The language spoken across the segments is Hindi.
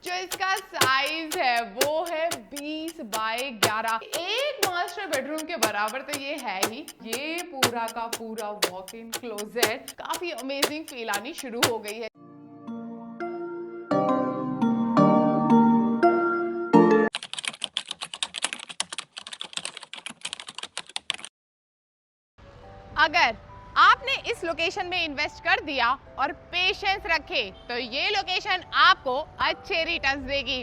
जो इसका साइज है वो है 20 बाय 11। एक मास्टर बेडरूम के बराबर तो ये है ही। ये पूरा का पूरा वॉक इन क्लोजेट काफी अमेजिंग फील आनी शुरू हो गई है। अगर आपने इस लोकेशन में इन्वेस्ट कर दिया और पेशेंस रखे तो ये लोकेशन आपको अच्छे रिटर्न्स देगी।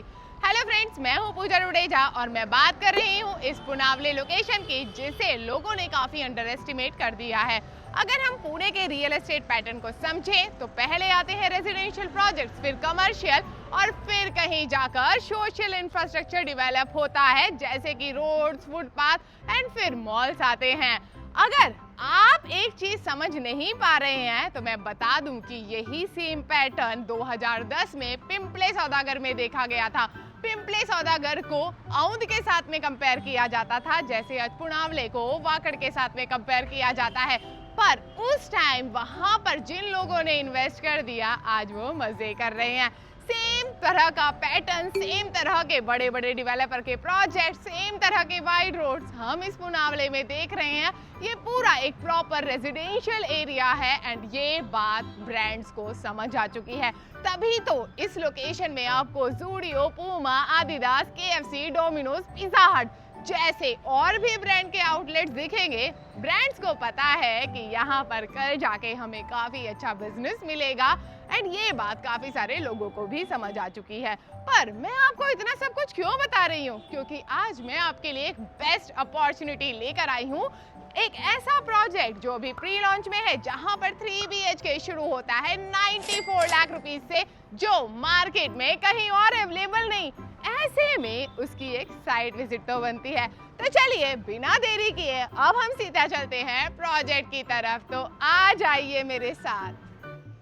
हेलो फ्रेंड्स, मैं हूं पूजा रुडेजा और मैं बात कर रही हूं इस पुनावले लोकेशन की, जिसे लोगों ने काफी अंडर एस्टिमेट कर दिया है। अगर हम पुणे के रियल एस्टेट पैटर्न को समझें तो पहले आते हैं रेजिडेंशियल प्रोजेक्ट्स, फिर कमर्शियल और फिर कहीं जाकर सोशल इंफ्रास्ट्रक्चर डेवलप होता है, जैसे कि रोड्स, फुटपाथ एंड फिर मॉल्स आते हैं। अगर आप एक चीज समझ नहीं पा रहे हैं तो मैं बता दूं कि यही सेम पैटर्न 2010 में पिंपले सौदागर में देखा गया था। पिंपले सौदागर को औंध के साथ में कंपेयर किया जाता था, जैसे आज पुनावले को वाकड़ के साथ में कंपेयर किया जाता है। पर उस टाइम वहां पर जिन लोगों ने इन्वेस्ट कर दिया, आज वो मजे कर रहे हैं। सेम तरह का पैटर्न, सेम तरह के बड़े बड़े डेवलपर के प्रोजेक्ट, सेम तरह के वाइड रोड्स हम इस पुनावले में देख रहे हैं। ये पूरा एक प्रॉपर रेजिडेंशियल एरिया है एंड ये बात ब्रांड्स को समझ आ चुकी है। तभी तो इस लोकेशन में आपको Zudio, Puma, Adidas, KFC, Domino's, pizza हट जैसे और भी ब्रांड के आउटलेट्स दिखेंगे। ब्रांड्स को पता है कि यहाँ पर कल जाके हमें काफी अच्छा बिजनेस मिलेगा एंड ये बात काफी सारे लोगों को भी समझ आ चुकी है। पर मैं आपको इतना सब कुछ क्यों बता रही हूँ? क्योंकि आज मैं आपके लिए एक बेस्ट अपॉर्चुनिटी लेकर आई हूँ। एक ऐसा प्रोजेक्ट जो अभी प्री लॉन्च में है, जहां पर 3 BHK शुरू होता है 94 लाख रुपीस से, जो मार्केट में कहीं और अवेलेबल नहीं। ऐसे में उसकी एक साइट विजिट तो बनती है। तो चलिए बिना देरी किए अब हम सीधा चलते हैं प्रोजेक्ट की तरफ। तो आ जाइए मेरे साथ।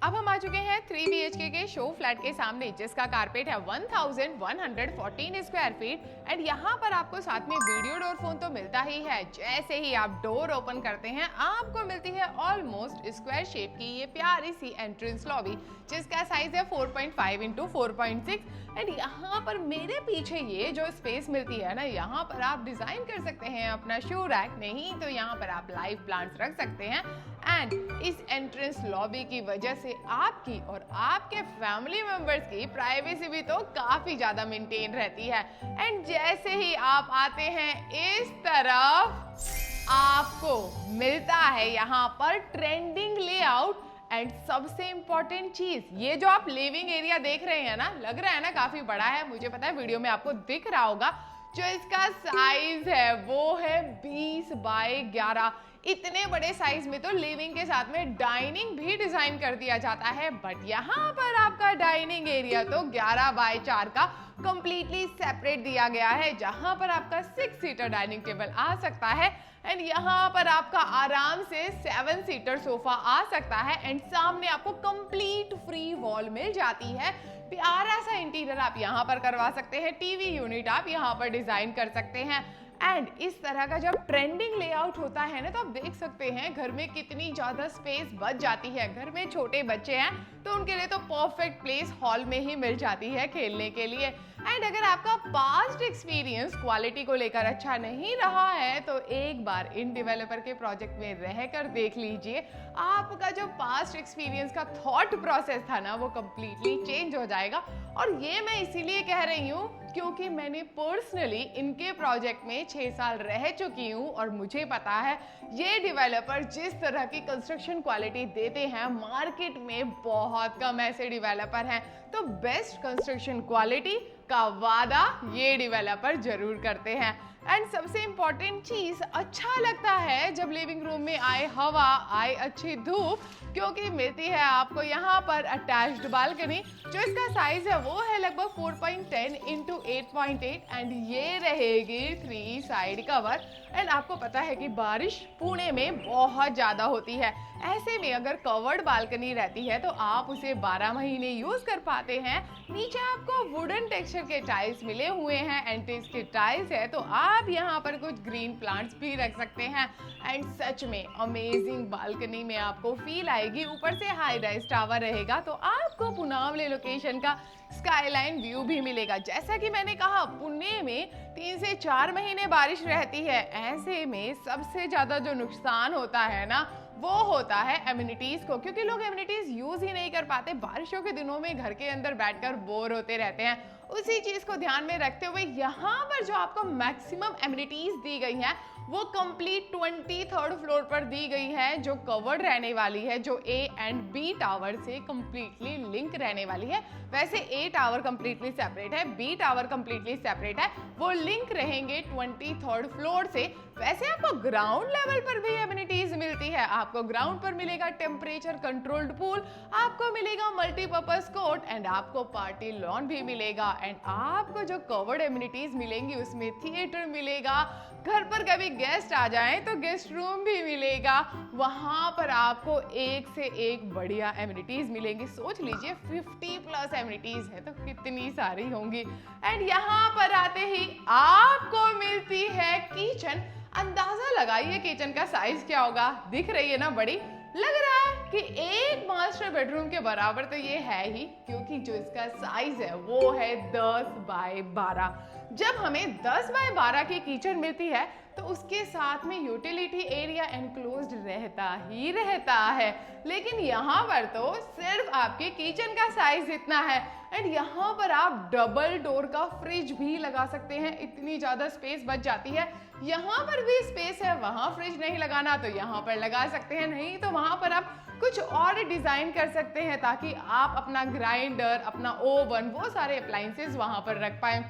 अब हम आ चुके हैं 3 BHK के शो फ्लैट के सामने, जिसका कारपेट है 1114 स्क्वायर फीट एंड यहाँ पर आपको साथ में वीडियो डोर फोन तो मिलता ही है। जैसे ही आप डोर ओपन करते हैं आपको मिलती है ऑलमोस्ट स्क्वायर शेप की ये प्यारी सी एंट्रेंस लॉबी, जिसका साइज है 4.5 इंटू 4.6 एंड यहाँ पर मेरे पीछे ये जो स्पेस मिलती है ना, यहाँ पर आप डिजाइन कर सकते हैं अपना शू रैक, नहीं तो यहाँ पर आप लाइव प्लांट्स रख सकते हैं। एंड इस एंट्रेंस लॉबी की वजह से आपकी और आपके फैमिली मेंबर्स की प्राइवेसी भी तो काफी ज्यादा मेंटेन रहती है। एंड जैसे ही आप आते हैं इस तरफ, आपको मिलता है यहाँ पर ट्रेंडिंग लेआउट एंड सबसे इंपॉर्टेंट चीज, ये जो आप लिविंग एरिया देख रहे हैं ना, लग रहा है ना काफी बड़ा है, मुझे पता है वीडियो में आपको दिख रहा होगा। जो इसका साइज है वो है 20 बाय 11। इतने बड़े साइज में तो लिविंग के साथ में डाइनिंग भी डिजाइन कर दिया जाता है, बट यहाँ पर आपका डाइनिंग एरिया तो 11 बाय 4 का कंप्लीटली सेपरेट दिया गया है, जहां पर आपका 6 सीटर डाइनिंग टेबल आ सकता है एंड यहाँ पर आपका आराम से 7 सीटर सोफा आ सकता है एंड सामने आपको कंप्लीट फ्री वॉल मिल जाती है। प्यारा सा इंटीरियर आप यहाँ पर करवा सकते हैं, टीवी यूनिट आप यहाँ पर डिजाइन कर सकते हैं। एंड इस तरह का जब ट्रेंडिंग लेआउट होता है ना, तो आप देख सकते हैं घर में कितनी ज्यादा स्पेस बच जाती है। घर में छोटे बच्चे हैं तो उनके लिए तो परफेक्ट प्लेस हॉल में ही मिल जाती है खेलने के लिए। एंड अगर आपका पास्ट एक्सपीरियंस क्वालिटी को लेकर अच्छा नहीं रहा है तो एक बार इन डेवलपर के प्रोजेक्ट में रहकर देख लीजिए। आपका जो पास्ट एक्सपीरियंस का थॉट प्रोसेस था ना, वो कंप्लीटली चेंज हो जाएगा। और ये मैं इसीलिए कह रही हूँ क्योंकि मैंने पर्सनली इनके प्रोजेक्ट में 6 साल रह चुकी हूँ और मुझे पता है ये डेवलपर जिस तरह की कंस्ट्रक्शन क्वालिटी देते हैं, मार्केट में बहुत कम ऐसे डेवलपर हैं। तो बेस्ट कंस्ट्रक्शन क्वालिटी का वादा ये डेवलपर जरूर करते हैं। एंड सबसे इंपॉर्टेंट चीज, अच्छा लगता है जब लिविंग रूम में आए हवा, आए अच्छी धूप, क्योंकि मिलती है आपको यहाँ पर अटैच्ड बालकनी। जो इसका साइज है वो है लगभग 4.10 इंटू 8.8 एंड ये रहेगी 3 साइड कवर। एंड आपको पता है कि बारिश पुणे में बहुत ज्यादा होती है, ऐसे में अगर कवर्ड बालकनी रहती है तो आप उसे 12 महीने यूज कर आते हैं, नीचे आपको वुडन टेक्सचर के टाइल्स मिले हुए हैं, एंटीज के टाइल्स है, तो आप यहाँ पर कुछ ग्रीन प्लांट्स भी रख सकते हैं। एंड सच में अमेजिंग बालकनी में आपको फील आएगी। ऊपर से हाई राइज टावर रहेगा तो आपको पुनावले लोकेशन का स्काईलाइन व्यू भी मिलेगा। जैसा कि मैंने कहा, पुणे में 3 से 4 महीने बारिश रहती है। ऐसे में सबसे ज्यादा जो नुकसान होता है ना, वो होता है एम्यूनिटीज को, क्योंकि लोग एम्यूनिटीज यूज ही नहीं कर पाते। बारिशों के दिनों में घर के अंदर बैठकर बोर होते रहते हैं। उसी चीज को ध्यान में रखते हुए यहाँ पर जो आपको मैक्सिमम एम्यूनिटीज दी गई हैं वो कंप्लीट 23rd फ्लोर पर दी गई है, जो कवर्ड रहने वाली है, जो A एंड B टावर से कंप्लीटली लिंक रहने वाली है। वैसे A टावर कंप्लीटली सेपरेट है, B टावर कंप्लीटली सेपरेट है, वो लिंक रहेंगे 23rd फ्लोर से। वैसे आपको ग्राउंड लेवल पर भी एम्यूनिटीज मिलती है। आपको ग्राउंड पर मिलेगा टेम्परेचर कंट्रोल्ड पूल, आपको मिलेगा मल्टीपर्पज कोर्ट एंड आपको पार्टी लॉन भी मिलेगा। एंड आपको जो कवर्ड एम्यूनिटीज मिलेंगी उसमें थिएटर मिलेगा, घर पर कभी गेस्ट आ जाएं तो गेस्ट रूम भी मिलेगा। वहां पर आपको एक से एक बढ़िया एम्यूनिटीज मिलेंगी। सोच लीजिए 50+ एम्यूनिटीज है तो कितनी सारी होंगी। एंड यहाँ पर आते ही आपको मिलती है किचन। अंदाजा लगाइए किचन का साइज क्या होगा। दिख रही है ना, बड़ी लग रहा है कि एक मास्टर बेडरूम के बराबर तो ये है ही, क्योंकि जो इसका साइज है वो है 10x12। जब हमें 10x12 की किचन मिलती है तो उसके साथ में यूटिलिटी एरिया एनक्लोज्ड रहता ही रहता है। लेकिन यहाँ पर तो सिर्फ आपके किचन का साइज इतना है। एंड यहाँ पर आप डबल डोर का फ्रिज भी लगा सकते हैं, इतनी ज्यादा स्पेस बच जाती है। यहाँ पर भी स्पेस है, वहां फ्रिज नहीं लगाना तो यहाँ पर लगा सकते हैं, नहीं तो वहां पर आप कुछ और डिजाइन कर सकते हैं ताकि आप अपना ग्राइंडर, अपना ओवन, वो सारे अप्लायंसेस वहां पर रख पाए।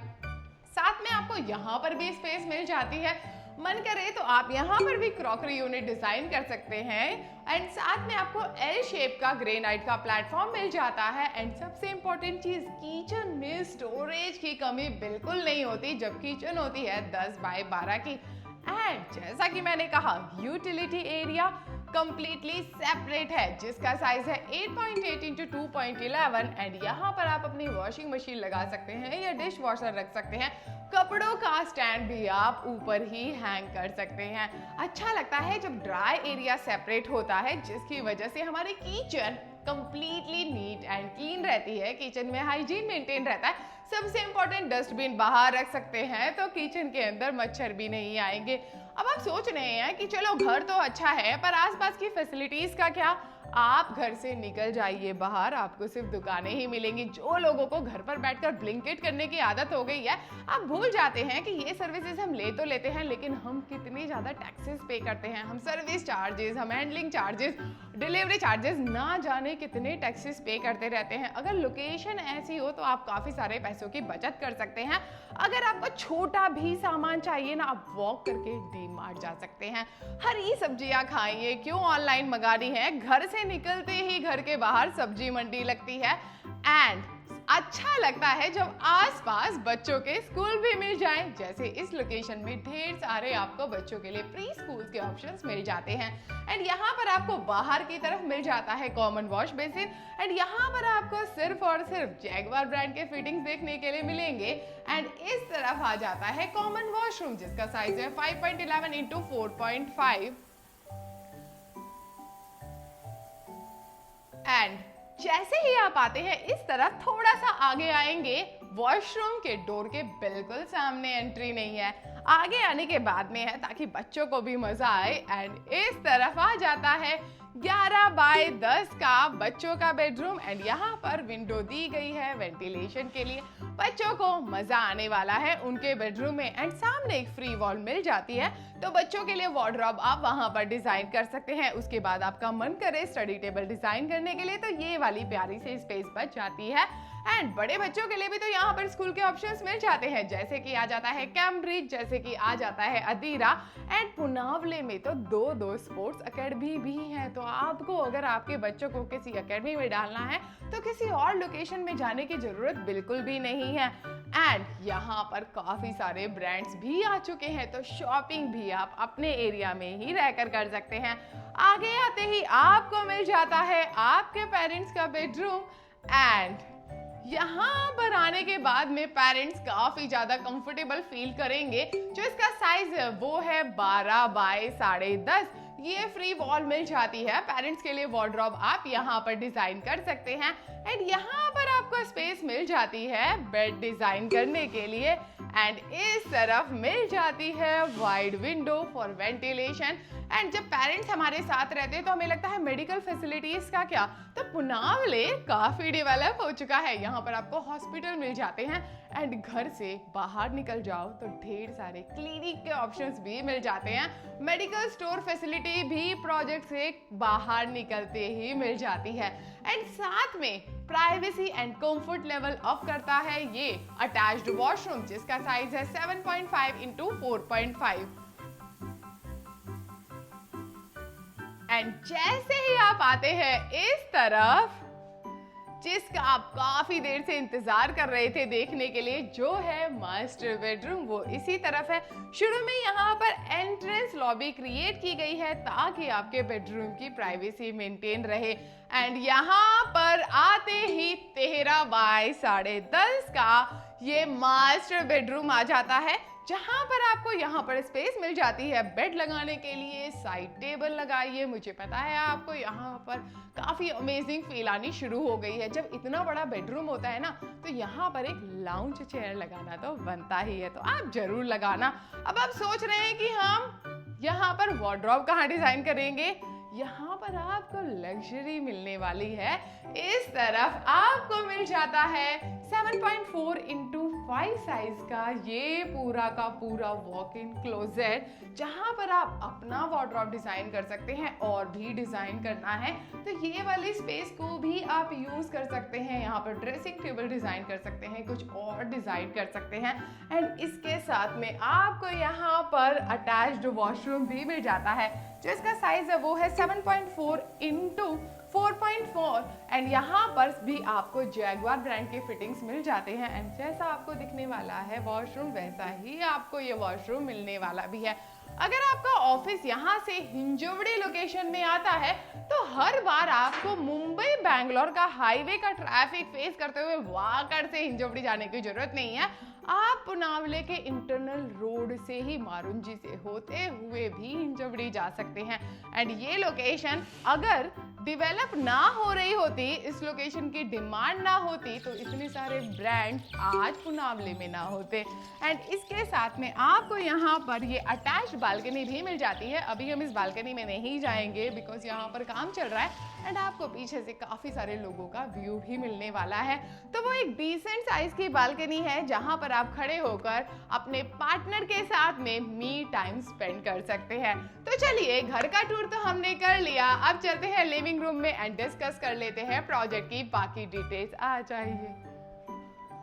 साथ में आपको यहाँ पर भी स्पेस मिल जाती है, मन करे तो आप यहाँ पर भी क्रॉकरी यूनिट डिजाइन कर सकते हैं। एंड साथ में आपको एल शेप का ग्रेनाइट का प्लेटफॉर्म मिल जाता है। एंड सबसे इंपॉर्टेंट चीज, किचन में स्टोरेज की कमी बिल्कुल नहीं होती जब किचन होती है 10x12 की। एंड जैसा कि मैंने कहा, यूटिलिटी एरिया कंप्लीटली सेपरेट है, जिसका साइज है 8.8 × 2.11। एंड यहाँ पर आप अपनी वॉशिंग मशीन लगा सकते हैं या डिश वॉशर रख सकते हैं। कपड़ों का स्टैंड भी आप ऊपर ही हैंग कर सकते हैं। अच्छा लगता है जब ड्राई एरिया सेपरेट होता है, जिसकी वजह से हमारी kitchen completely neat and clean रहती है। किचन में हाइजीन मेंटेन रहता है। सबसे इंपॉर्टेंट, डस्टबिन बाहर रख सकते हैं तो किचन के अंदर मच्छर भी नहीं आएंगे। अब आप सोच रहे हैं कि चलो घर तो अच्छा है, पर आसपास की फैसिलिटीज का क्या? आप घर से निकल जाइए बाहर, आपको सिर्फ दुकानें ही मिलेंगी। जो लोगों को घर पर बैठकर ब्लिंकिट करने की आदत हो गई है, आप भूल जाते हैं कि ये सर्विसेज हम ले तो लेते हैं, लेकिन हम कितने ज्यादा टैक्सेस पे करते हैं। हम सर्विस चार्जेस, हम हैंडलिंग चार्जेस, डिलीवरी चार्जेस, ना जाने कितने टैक्सेस पे करते रहते हैं। अगर लोकेशन ऐसी हो तो आप काफी सारे पैसों की बचत कर सकते हैं। अगर आपको छोटा भी सामान चाहिए ना, आप वॉक करके डी-मार्ट जा सकते हैं। हरी सब्जियां खाइए, क्यों ऑनलाइन मंगानी है? घर से निकलते ही घर के बाहर सब्जी मंडी लगती है। एंड अच्छा लगता है जब आसपास बच्चों के स्कूल भी मिल जाएं। जैसे इस लोकेशन में ढेर सारे आपको बच्चों के लिए प्री स्कूल के ऑप्शंस मिल जाते हैं। एंड यहाँ पर आपको बाहर की तरफ मिल जाता है कॉमन वॉश बेसिन। एंड यहाँ पर आपको सिर्फ और सिर्फ जैगवार ब्रांड के फिटिंग्स देखने के लिए मिलेंगे। एंड इस तरफ आ जाता है कॉमन वॉशरूम, जिसका साइज है 5.11 × 4.5। एंड जैसे ही आप आते हैं इस तरफ, थोड़ा सा आगे आएंगे, वॉशरूम के डोर के बिल्कुल सामने एंट्री नहीं है, आगे आने के बाद में है ताकि बच्चों को भी मजा आए। एंड इस तरफ आ जाता है 11x10 का बच्चों का बेडरूम। एंड यहाँ पर विंडो दी गई है वेंटिलेशन के लिए, बच्चों को मजा आने वाला है उनके बेडरूम में। एंड सामने एक फ्री वॉल मिल जाती है, तो बच्चों के लिए वार्डरोब आप वहां पर डिजाइन कर सकते हैं। उसके बाद आपका मन करे स्टडी टेबल डिजाइन करने के लिए, तो ये वाली प्यारी सी स्पेस बच जाती है। एंड बड़े बच्चों के लिए भी तो यहाँ पर स्कूल के ऑप्शंस मिल जाते हैं, जैसे कि आ जाता है कैम्ब्रिज, जैसे कि आ जाता है अदीरा। एंड पुनावले में तो दो स्पोर्ट्स अकेडमी भी हैं, तो आपको अगर आपके बच्चों को किसी अकेडमी में डालना है तो किसी और लोकेशन में जाने की जरूरत बिल्कुल भी नहीं है। एंड यहाँ पर काफी सारे ब्रांड्स भी आ चुके हैं, तो शॉपिंग भी आप अपने एरिया में ही रहकर कर सकते हैं। आगे आते ही आपको मिल जाता है आपके पेरेंट्स का बेडरूम। एंड यहाँ पर आने के बाद में पेरेंट्स काफी ज्यादा कंफर्टेबल फील करेंगे। जो इसका साइज है वो है 12 बाय 10.5। ये फ्री वॉल मिल जाती है। पेरेंट्स के लिए वार्डरोब आप यहाँ पर डिजाइन कर सकते हैं एंड यहाँ पर आपको स्पेस मिल जाती है बेड डिजाइन करने के लिए एंड इस तरफ मिल जाती है wide window for ventilation. And जब पेरेंट्स हमारे साथ रहते हैं तो हमें लगता है मेडिकल फैसिलिटीज का क्या, तो पुनावले काफी डेवलप हो चुका है। यहाँ पर आपको हॉस्पिटल मिल जाते हैं एंड घर से बाहर निकल जाओ तो ढेर सारे क्लिनिक के ऑप्शंस भी मिल जाते हैं। मेडिकल स्टोर फैसिलिटी भी प्रोजेक्ट से बाहर निकलते ही मिल जाती है एंड साथ में privacy and comfort level up करता है ये अटैच्ड वॉशरूम, जिसका साइज है 7.5 इंटू 4.5। एंड जैसे ही आप आते हैं इस तरफ, जिसका आप काफी देर से इंतजार कर रहे थे देखने के लिए, जो है मास्टर बेडरूम, वो इसी तरफ है। शुरू में यहाँ पर एंट्रेंस लॉबी क्रिएट की गई है ताकि आपके बेडरूम की प्राइवेसी मेंटेन रहे एंड यहाँ पर आते ही 13 बाय 10.5 का ये मास्टर बेडरूम आ जाता है, जहां पर आपको यहाँ पर स्पेस मिल जाती है बेड लगाने के लिए। साइड टेबल लगाइए, मुझे पता है आपको यहाँ पर काफी अमेजिंग फील आनी शुरू हो गई है। जब इतना बड़ा बेडरूम होता है ना तो यहाँ पर एक लाउंज चेयर लगाना तो बनता ही है, तो आप जरूर लगाना। अब आप सोच रहे हैं कि हम यहाँ पर वार्डरोब कहाँ डिजाइन करेंगे। यहाँ पर आपको लग्जरी मिलने वाली है। इस तरफ आपको मिल जाता है 7.4 इंटू 5 साइज का ये पूरा का पूरा वॉक इन क्लोजेट, जहां पर आप अपना वार्डरोब डिजाइन कर सकते हैं और भी डिजाइन करना है तो ये वाली स्पेस को भी आप यूज कर सकते हैं। यहाँ पर ड्रेसिंग टेबल डिजाइन कर सकते हैं, कुछ और डिजाइन कर सकते हैं एंड इसके साथ में आपको यहाँ पर अटैच्ड वॉशरूम भी मिल जाता है, जो इसका साइज है वो है 7.4 इंटू 4.4 एंड यहाँ पर भी आपको जैगुआर ब्रांड के फिटिंग्स मिल जाते हैं एंड जैसा आपको दिखने वाला है वॉशरूम वैसा ही आपको ये वॉशरूम मिलने वाला भी है। अगर आपका ऑफिस यहाँ से हिंजवड़ी लोकेशन में आता है तो हर बार आपको मुंबई बैंगलोर का हाईवे का ट्रैफिक फेस करते हुए वाकड़ से हिंजवड़ी जाने की जरूरत नहीं है। आप पुनावले के इंटरनल रोड से ही मारुंजी से होते हुए भी हिंजवड़ी जा सकते हैं एंड ये लोकेशन अगर डेवलप ना हो रही होती, इस लोकेशन की डिमांड ना होती, तो इतने सारे ब्रांड आज पुनावले में ना होते। एंड इसके साथ में आपको यहाँ पर ये अटैच्ड बालकनी भी मिल जाती है। अभी हम इस बालकनी में नहीं जाएंगे बिकॉज यहाँ पर काम चल रहा है एंड आपको पीछे से काफी सारे लोगों का व्यू भी मिलने वाला है। तो वो एक डिसेंट साइज की बालकनी है जहां पर आप खड़े होकर अपने पार्टनर के साथ में मी टाइम स्पेंड कर सकते हैं। तो चलिए, घर का टूर तो हमने कर लिया, अब चलते हैं लिविंग रूम में एंड डिस्कस कर लेते हैं प्रोजेक्ट की बाकी डिटेल्स। आ जाइए,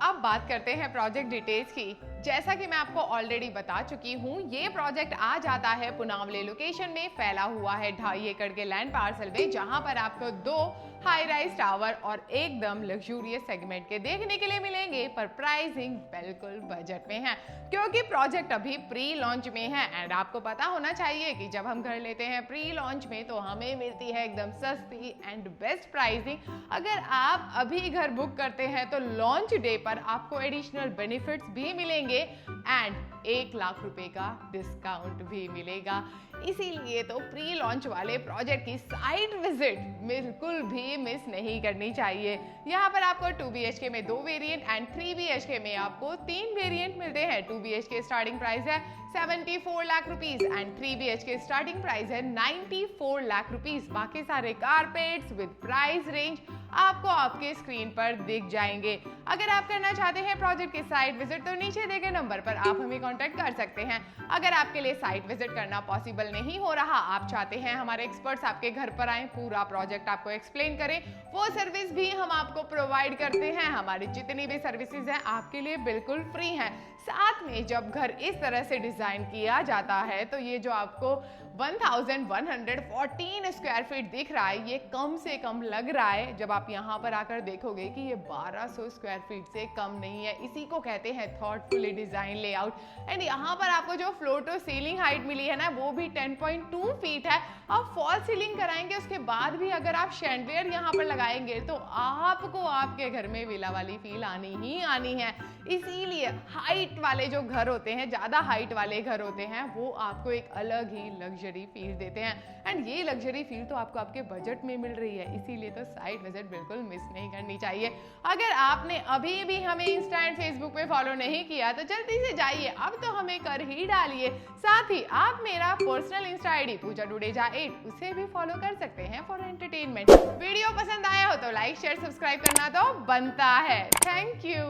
अब बात करते हैं प्रोजेक्ट डिटेल्स की। जैसा कि मैं आपको ऑलरेडी बता चुकी हूँ, ये प्रोजेक्ट आ जाता है पुनावले लोकेशन में, फैला हुआ है 2.5 एकड़ के लैंड पार्सल में, जहां पर आपको 2 हाई राइज टावर और एकदम लग्जूरियस सेगमेंट के देखने के लिए मिलेंगे, पर प्राइसिंग बिल्कुल बजट में है क्योंकि प्रोजेक्ट अभी प्री लॉन्च में है। एंड आपको पता होना चाहिए कि जब हम घर लेते हैं प्री लॉन्च में तो हमें मिलती है एकदम सस्ती एंड बेस्ट प्राइसिंग। अगर आप अभी घर बुक करते हैं तो लॉन्च डे पर आपको एडिशनल बेनिफिट्स भी मिलेंगे एंड 1 लाख रुपए का डिस्काउंट भी मिलेगा। इसीलिए तो प्री लॉन्च वाले प्रोजेक्ट की साइट विजिट बिल्कुल भी मिस नहीं करनी चाहिए। यहाँ पर आपको 2 BHK में 2 वेरिएंट एंड 3 BHK में आपको 3 वेरिएंट मिलते हैं। 2 BHK स्टार्टिंग प्राइस है 74 lakh rupees and 3 BHK starting price है 94 लाख रुपीस। बाकी सारे कारपेट्स विद प्राइस रेंज आपको आपके स्क्रीन पर दिख जाएंगे। अगर आप करना चाहते हैं प्रोजेक्ट की साइट विजिट तो नीचे दिए गए नंबर पर आप हमें कांटेक्ट कर सकते हैं। अगर आपके लिए साइट विजिट करना पॉसिबल नहीं हो रहा, आप चाहते हैं हमारे एक्सपर्ट्स आपके घर पर आए, पूरा प्रोजेक्ट आपको एक्सप्लेन करें, वो सर्विस भी हम आपको प्रोवाइड करते हैं। हमारी जितनी भी सर्विसेज हैं आपके लिए बिल्कुल फ्री हैं। साथ में जब घर इस तरह से डिजाइन किया जाता है तो ये जो आपको 1114 स्क्वायर फीट दिख रहा है, ये कम से कम लग रहा है जब आप यहाँ पर आकर देखोगे कि ये 1200 स्क्वायर फीट से कम नहीं है। इसी को कहते हैं थॉटफुली डिजाइन लेआउट। एंड यहाँ पर आपको जो फ्लोर टू सीलिंग हाइट मिली है ना, वो भी 10.2 फीट है। आप फॉल सीलिंग कराएंगे उसके बाद भी अगर आप शैंडलियर यहाँ पर लगाएंगे तो आपको आपके घर में विला वाली फील आनी ही आनी है। इसीलिए हाइट वाले जो घर होते हैं, ज्यादा हाइट वाले घर होते हैं, वो आपको एक अलग ही लग्जरी फील देते हैं। एंड ये लग्जरी फील तो आपको आपके बजट में मिल रही है, इसीलिए तो साइट विजिट बिल्कुल मिस नहीं करनी चाहिए। अगर आपने अभी भी हमें इंस्टा एंड फेसबुक पे फॉलो नहीं किया तो जल्दी से जाइए, अब तो हमें कर ही डालिए। साथ ही आप मेरा पर्सनल इंस्टा आईडी पूजा डुडेजा 8 उसे भी फॉलो कर सकते हैं फॉर एंटरटेनमेंट। वीडियो पसंद आया हो तो लाइक शेयर सब्सक्राइब करना तो बनता है। Thank you.